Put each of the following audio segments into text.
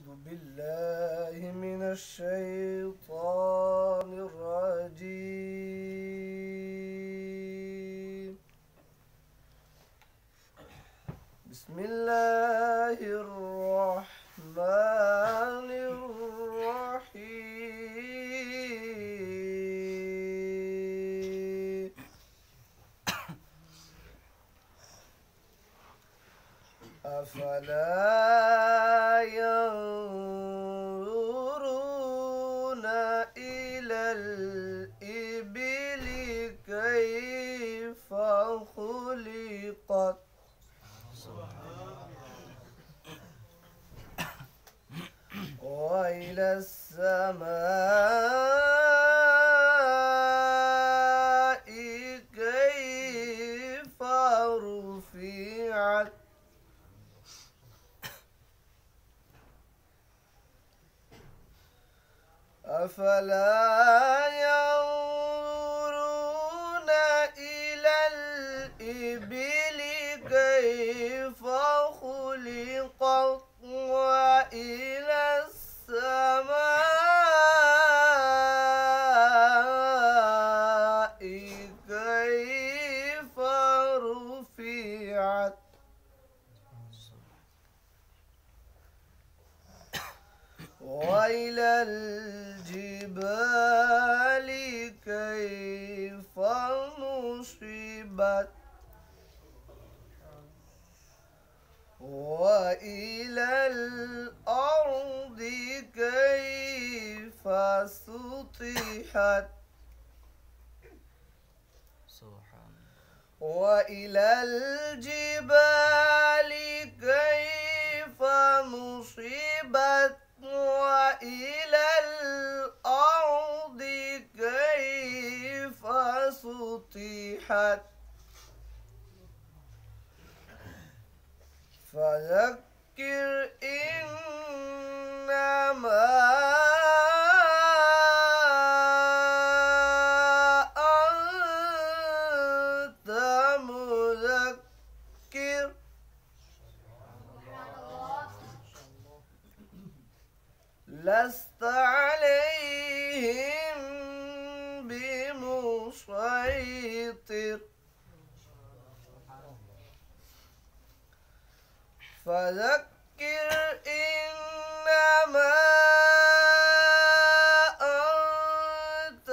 أعوذ بالله من الشيطان الرجيم. بسم الله الرحمن الرحيم. أفلا ينظرون إلى الإبل كيف خلقت وإلى السماء كيف رفعت أفلا ينظرون إلى الإبل كيف خلقت وإلى السماء كيف رفعت وإلى الجبال كيف نصبت وإلى الأرض كيف سطحت وإلى الجبال كيف نصبت وإلى الأرض كيف سطحت فذكر إنما أنت مذكر لست عليهم بمسيطر فذكر إنما أنت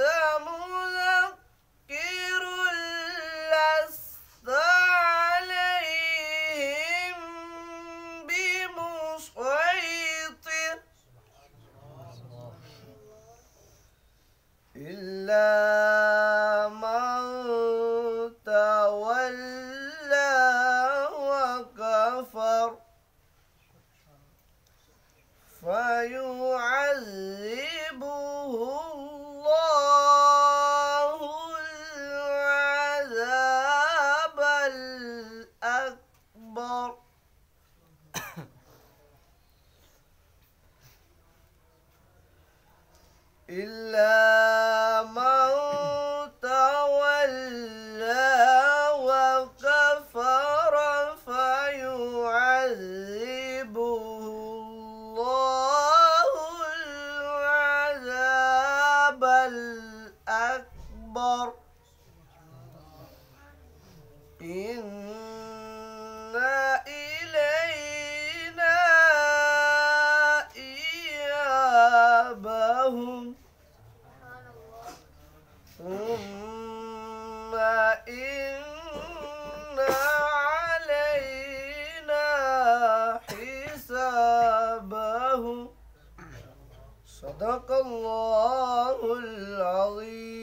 مذكر لست عليهم بمسيطر إلا من تولى وكفر فيعذبه الله العذاب الأكبر إلا من تولى وكفر فيعذبه الله العذاب الأكبر إن إلينا إيابهم ثم إن علينا حسابهم صدق الله العظيم.